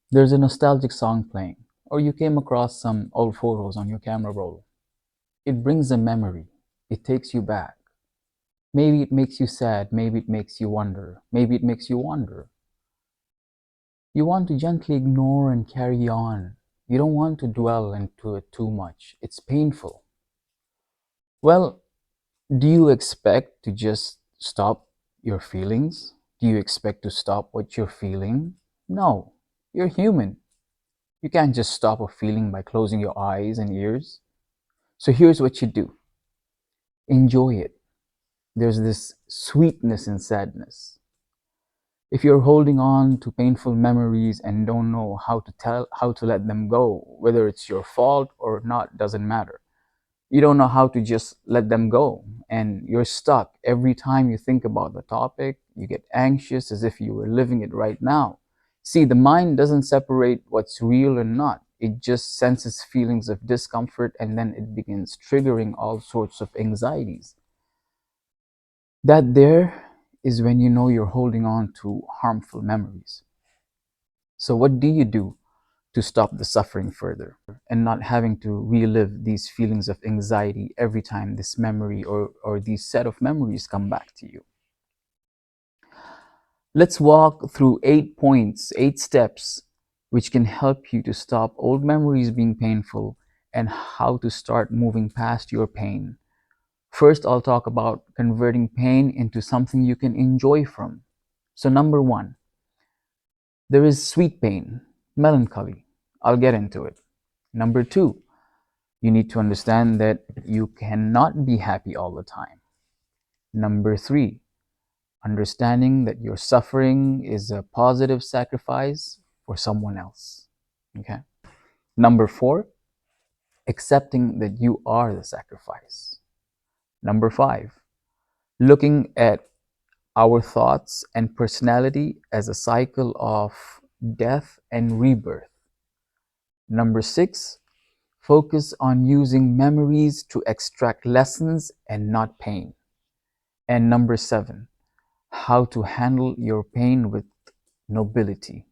There's a nostalgic song playing, or you came across some old photos on your camera roll. It brings a memory. It takes you back. Maybe it makes you sad, maybe it makes you wonder, maybe it makes you wonder. You want to gently ignore and carry on. You don't want to dwell into it too much. It's painful. Well, do you expect to just stop your feelings? Do you expect to stop what you're feeling? No, you're human. You can't just stop a feeling by closing your eyes and ears. So here's what you do: enjoy it. There's this sweetness in sadness. If you're holding on to painful memories and don't know how to let them go, whether it's your fault or not, doesn't matter. You don't know how to just let them go, and you're stuck. Every time you think about the topic, you get anxious as if you were living it right now. See, the mind doesn't separate what's real and not. It just senses feelings of discomfort, and then it begins triggering all sorts of anxieties. That there is when you know you're holding on to harmful memories. So what do you do to stop the suffering further and not having to relive these feelings of anxiety every time this memory or these set of memories come back to you? Let's walk through 8 points, 8 steps, which can help you to stop old memories being painful and how to start moving past your pain. First, I'll talk about converting pain into something you can enjoy from. So, number one, there is sweet pain, melancholy. I'll get into it. Number two, you need to understand that you cannot be happy all the time. Number three, understanding that your suffering is a positive sacrifice for someone else. Okay. Number four, accepting that you are the sacrifice. Number five, looking at our thoughts and personality as a cycle of death and rebirth. Number six, focus on using memories to extract lessons and not pain. And number seven, how to handle your pain with nobility.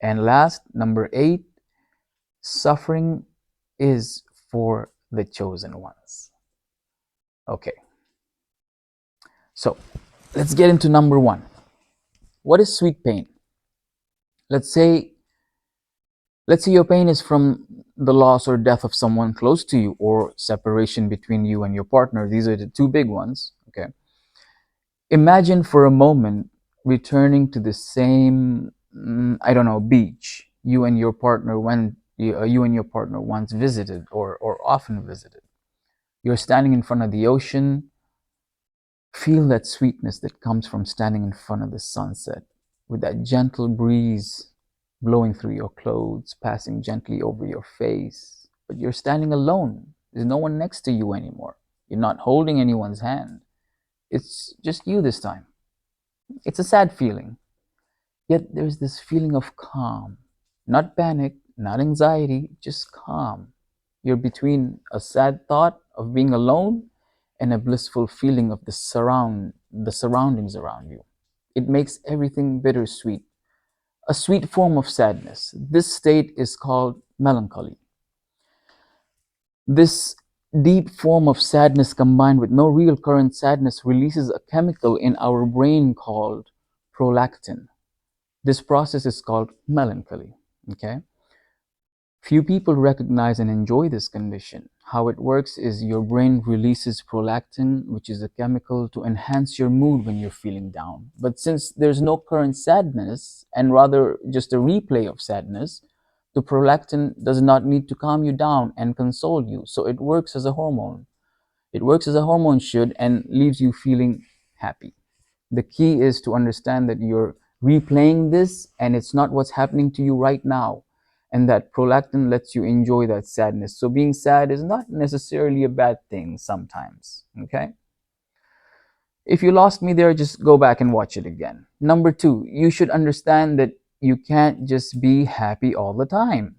And last, number eight, suffering is for the chosen ones. Okay, so let's get into number one. What is sweet pain? Let's say let's say your pain is from the loss or death of someone close to you or separation between you and your partner. These are the two big ones. Okay. Imagine for a moment returning to the same, I don't know, beach you and your partner once visited or often visited. You're standing in front of the ocean. Feel that sweetness that comes from standing in front of the sunset with that gentle breeze blowing through your clothes, passing gently over your face. But you're standing alone. There's no one next to you anymore. You're not holding anyone's hand. It's just you this time. It's a sad feeling. Yet there's this feeling of calm. Not panic, not anxiety, just calm. You're between a sad thought of being alone and a blissful feeling of the surroundings around you. It makes everything bittersweet, a sweet form of sadness. This state is called melancholy. This deep form of sadness combined with no real current sadness releases a chemical in our brain called prolactin. This process is called melancholy. Okay? Few people recognize and enjoy this condition. How it works is your brain releases prolactin, which is a chemical to enhance your mood when you're feeling down. But since there's no current sadness, and rather just a replay of sadness, the prolactin does not need to calm you down and console you. So it works as a hormone. It works as a hormone should and leaves you feeling happy. The key is to understand that you're replaying this and it's not what's happening to you right now. And that prolactin lets you enjoy that sadness. So being sad is not necessarily a bad thing sometimes. Okay? If you lost me there, just go back and watch it again. Number two, you should understand that you can't just be happy all the time.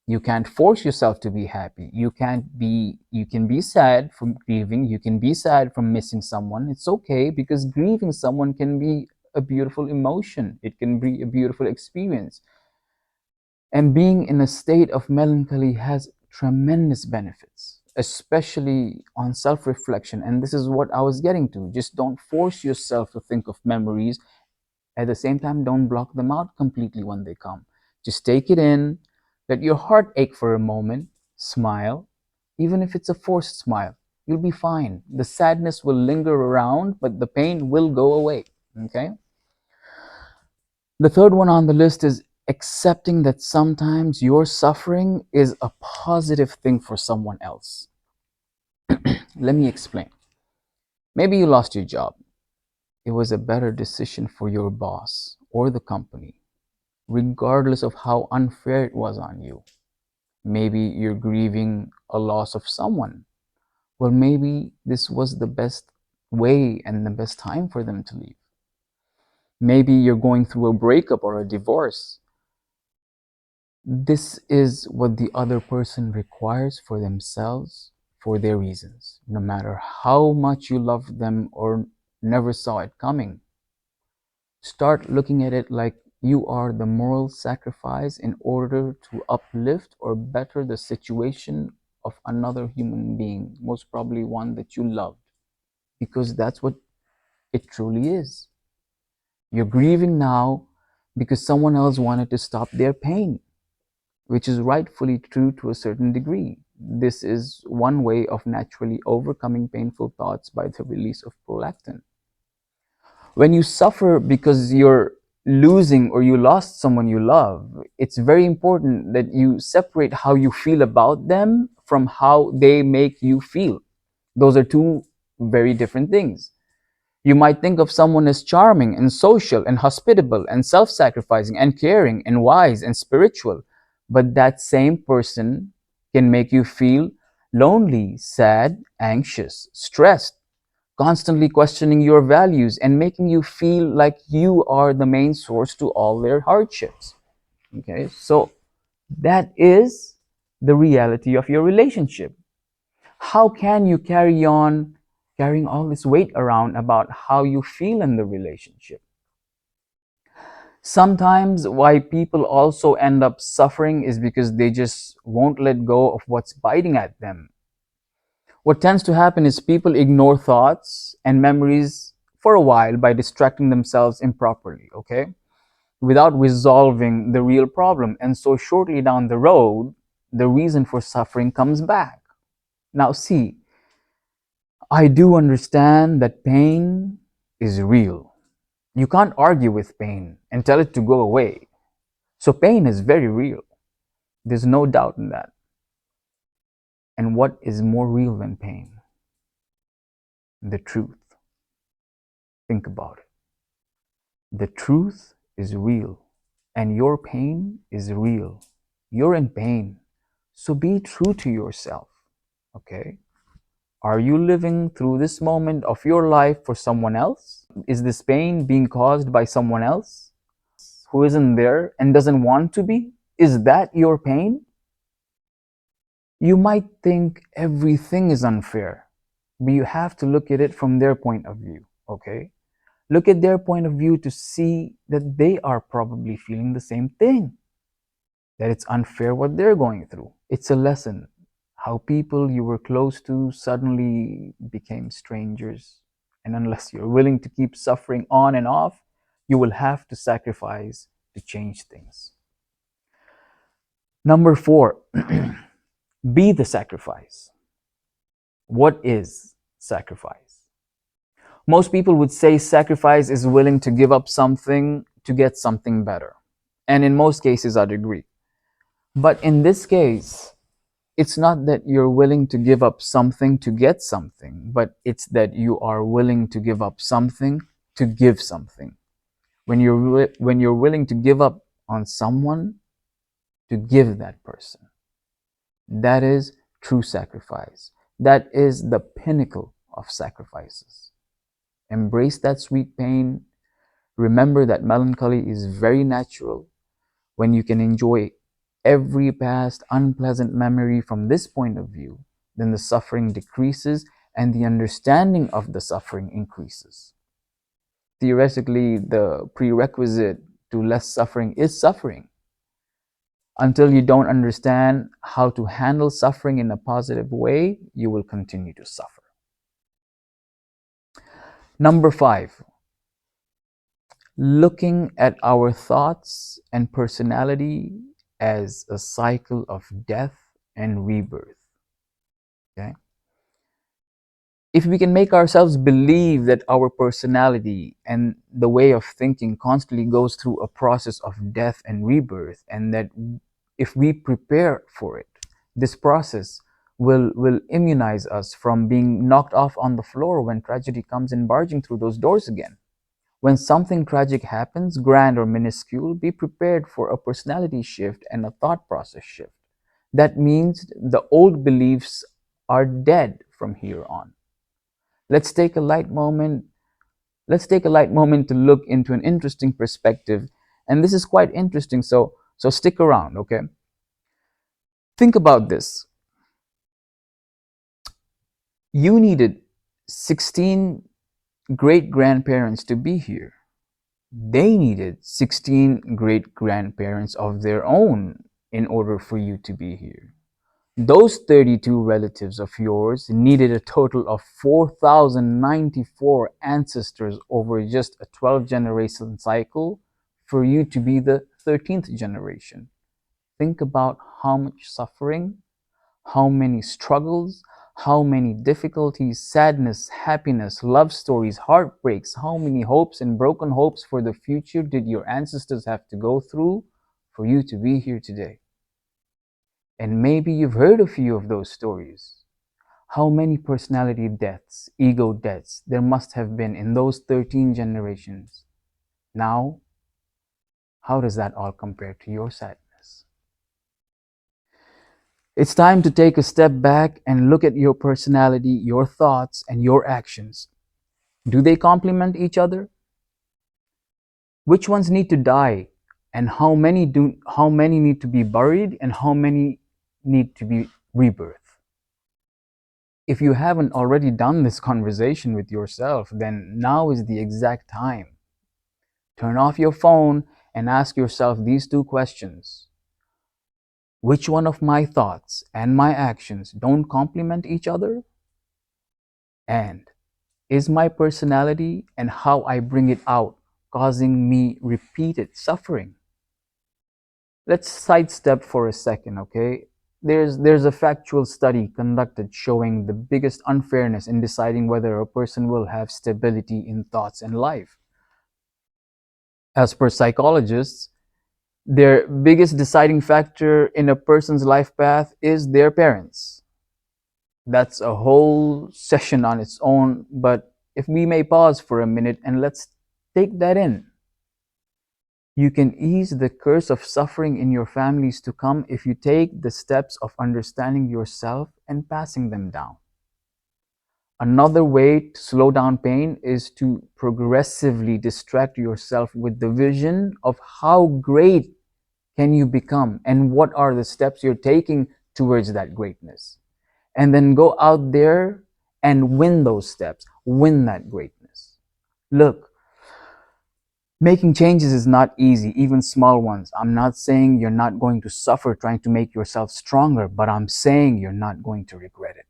You can't force yourself to be happy. You can be sad from grieving. You can be sad from missing someone. It's okay because grieving someone can be a beautiful emotion. It can be a beautiful experience. And being in a state of melancholy has tremendous benefits, especially on self reflection. And this is what I was getting to. Just don't force yourself to think of memories. At the same time, don't block them out completely when they come. Just take it in, let your heart ache for a moment, smile, even if it's a forced smile. You'll be fine. The sadness will linger around, but the pain will go away. Okay? The third one on the list is accepting that sometimes your suffering is a positive thing for someone else. Let me explain. Maybe you lost your job. It was a better decision for your boss or the company, regardless of how unfair it was on you. Maybe you're grieving a loss of someone. Well, maybe this was the best way and the best time for them to leave. Maybe you're going through a breakup or a divorce. This is what the other person requires for themselves for their reasons, no matter how much you loved them or never saw it coming. Start looking at it like you are the moral sacrifice in order to uplift or better the situation of another human being, most probably one that you loved, because that's what it truly is. You're grieving now because someone else wanted to stop their pain, which is rightfully true to a certain degree. This is one way of naturally overcoming painful thoughts by the release of prolactin. When you suffer because you're losing or you lost someone you love, it's very important that you separate how you feel about them from how they make you feel. Those are two very different things. You might think of someone as charming and social and hospitable and self sacrificing and caring and wise and spiritual, but that same person can make you feel lonely, sad, anxious, stressed, constantly questioning your values and making you feel like you are the main source to all their hardships. Okay, so that is the reality of your relationship. How can you carry on carrying all this weight around about how you feel in the relationship? Sometimes why people also end up suffering is because they just won't let go of what's biting at them. What tends to happen is people ignore thoughts and memories for a while by distracting themselves improperly, okay? Without resolving the real problem. And so shortly down the road, the reason for suffering comes back. Now, see, I do understand that pain is real. You can't argue with pain and tell it to go away. So, pain is very real. There's no doubt in that. And what is more real than pain? The truth. Think about it. The truth is real, and your pain is real. You're in pain. So, be true to yourself. Okay? Are you living through this moment of your life for someone else? Is this pain being caused by someone else who isn't there and doesn't want to be? Is that your pain? You might think everything is unfair, but you have to look at it from their point of view, okay? Look at their point of view to see that they are probably feeling the same thing, that it's unfair what they're going through. It's a lesson how people you were close to suddenly became strangers. And unless you're willing to keep suffering on and off, you will have to sacrifice to change things. Number four, be the sacrifice. What is sacrifice? Most people would say sacrifice is willing to give up something to get something better. And in most cases, I'd agree. But in this case, it's not that you're willing to give up something to get something, but it's that you are willing to give up something to give something. When you're willing to give up on someone to give that person, that is true sacrifice. That is the pinnacle of sacrifices. Embrace that sweet pain. Remember that melancholy is very natural. When you can enjoy every past unpleasant memory from this point of view, then the suffering decreases and the understanding of the suffering increases. Theoretically, the prerequisite to less suffering is suffering. Until you don't understand how to handle suffering in a positive way, you will continue to suffer. Number 5, looking at our thoughts and personality as a cycle of death and rebirth. Okay? If we can make ourselves believe that our personality and the way of thinking constantly goes through a process of death and rebirth, and that if we prepare for it, this process will immunize us from being knocked off on the floor when tragedy comes in barging through those doors again. When something tragic happens, grand or minuscule, be prepared for a personality shift and a thought process shift. That means the old beliefs are dead from here on. Let's take a light moment. Let's take a light moment to look into an interesting perspective. And this is quite interesting, so stick around, okay? Think about this. You needed 16 great grandparents to be here. They needed 16 great grandparents of their own in order for you to be here. Those 32 relatives of yours needed a total of 4,094 ancestors over just a 12 generation cycle for you to be the 13th generation. Think about how much suffering, how many struggles, how many difficulties, sadness, happiness, love stories, heartbreaks, how many hopes and broken hopes for the future did your ancestors have to go through for you to be here today? And maybe you've heard a few of those stories. How many personality deaths, ego deaths there must have been in those 13 generations? Now, how does that all compare to your sadness? It's time to take a step back and look at your personality, your thoughts, and your actions. Do they complement each other? Which ones need to die? And how many need to be buried and how many need to be rebirthed? If you haven't already done this conversation with yourself, then now is the exact time. Turn off your phone and ask yourself these two questions. Which one of my thoughts and my actions don't complement each other? And is my personality and how I bring it out causing me repeated suffering? Let's sidestep for a second, okay? There's a factual study conducted showing the biggest unfairness in deciding whether a person will have stability in thoughts and life. As per psychologists, their biggest deciding factor in a person's life path is their parents. That's a whole session on its own, but if we may pause for a minute and let's take that in. You can ease the curse of suffering in your families to come if you take the steps of understanding yourself and passing them down. Another way to slow down pain is to progressively distract yourself with the vision of how great can you become and what are the steps you're taking towards that greatness. And then go out there and win those steps, win that greatness. Look, making changes is not easy, even small ones. I'm not saying you're not going to suffer trying to make yourself stronger, but I'm saying you're not going to regret it.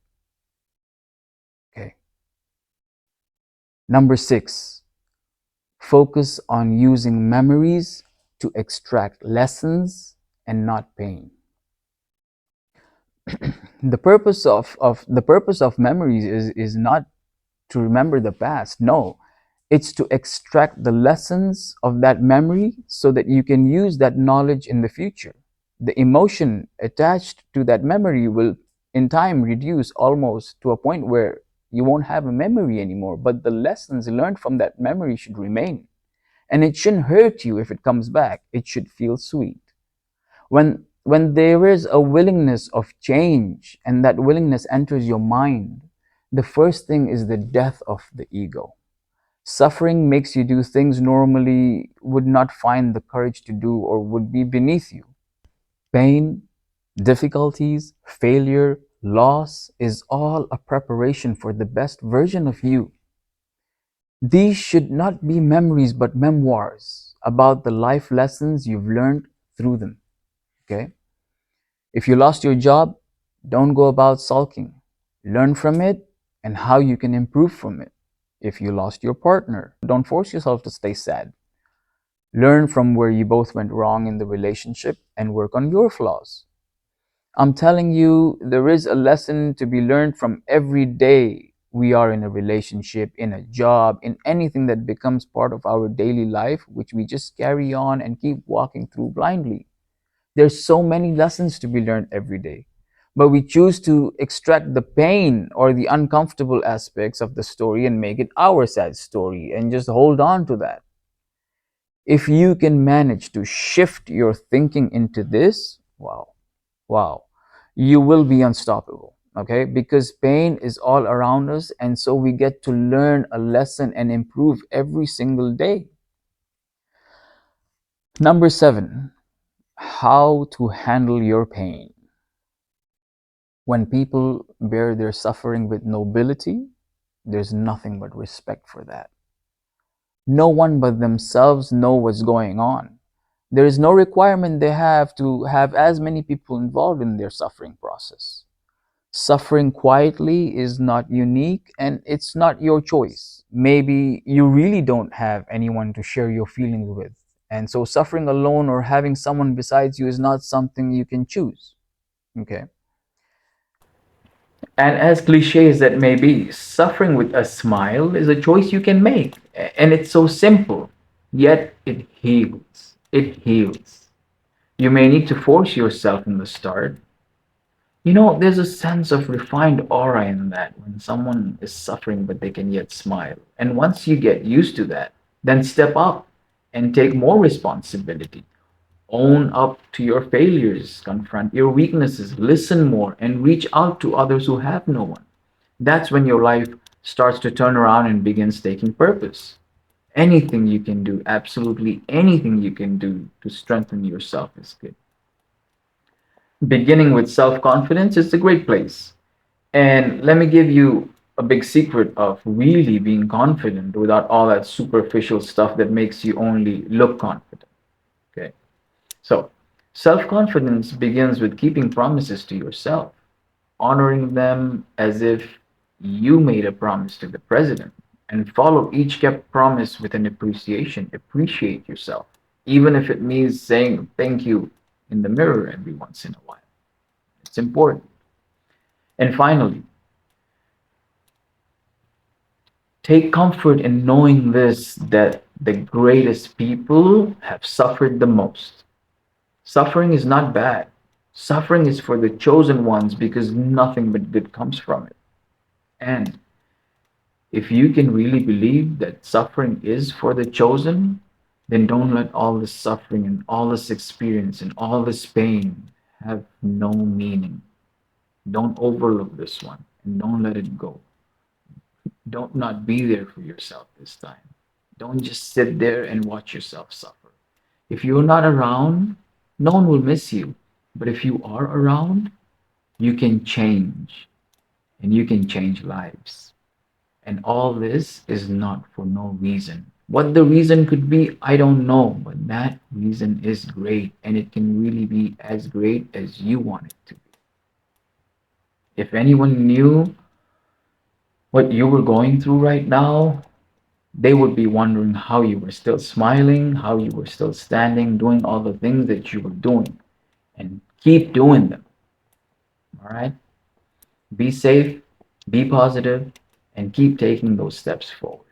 Okay. Number 6, focus on using memories to extract lessons and not pain. The purpose of memories is not to remember the past. No, it's to extract the lessons of that memory so that you can use that knowledge in the future. The emotion attached to that memory will in time reduce almost to a point where you won't have a memory anymore, but the lessons learned from that memory should remain. And it shouldn't hurt you if it comes back. It should feel sweet. When there is a willingness of change and that willingness enters your mind, the first thing is the death of the ego. Suffering makes you do things normally would not find the courage to do or would be beneath you. Pain, difficulties, failure, loss is all a preparation for the best version of you. These should not be memories but memoirs about the life lessons you've learned through them. Okay? If you lost your job, don't go about sulking. Learn from it and how you can improve from it. If you lost your partner, don't force yourself to stay sad. Learn from where you both went wrong in the relationship and work on your flaws. I'm telling you, there is a lesson to be learned from every day we are in a relationship, in a job, in anything that becomes part of our daily life, which we just carry on and keep walking through blindly. There's so many lessons to be learned every day. But we choose to extract the pain or the uncomfortable aspects of the story and make it our sad story and just hold on to that. If you can manage to shift your thinking into this, wow, wow, you will be unstoppable. Okay, because pain is all around us, and so we get to learn a lesson and improve every single day. Number seven, how to handle your pain. When people bear their suffering with nobility, there's nothing but respect for that. No one but themselves know what's going on. There is no requirement they have to have as many people involved in their suffering process. Suffering quietly is not unique and it's not your choice. Maybe you really don't have anyone to share your feelings with. And so suffering alone or having someone besides you is not something you can choose. Okay. And as cliche as that may be, suffering with a smile is a choice you can make. And it's so simple, yet it heals. It heals. You may need to force yourself in the start. You know, there's a sense of refined aura in that when someone is suffering but they can yet smile. And once you get used to that, then step up and take more responsibility. Own up to your failures, confront your weaknesses, listen more, and reach out to others who have no one. That's when your life starts to turn around and begins taking purpose. Anything you can do, absolutely anything you can do to strengthen yourself is good. Beginning with self confidence is a great place. And let me give you a big secret of really being confident without all that superficial stuff that makes you only look confident. Okay. So, self confidence begins with keeping promises to yourself, honoring them as if you made a promise to the president, and follow each kept promise with an appreciation. Appreciate yourself, even if it means saying thank you in the mirror every once in a while. It's important. And finally, take comfort in knowing this that the greatest people have suffered the most. Suffering is not bad. Suffering is for the chosen ones because nothing but good comes from it. And if you can really believe that suffering is for the chosen, then don't let all this suffering and all this experience and all this pain have no meaning. Don't overlook this one and don't let it go. Don't not be there for yourself this time. Don't just sit there and watch yourself suffer. If you're not around, no one will miss you. But if you are around, you can change and you can change lives. And all this is not for no reason. What the reason could be, I don't know, but that reason is great and it can really be as great as you want it to be. If anyone knew what you were going through right now, they would be wondering how you were still smiling, how you were still standing, doing all the things that you were doing, and keep doing them. All right? Be safe, be positive, and keep taking those steps forward.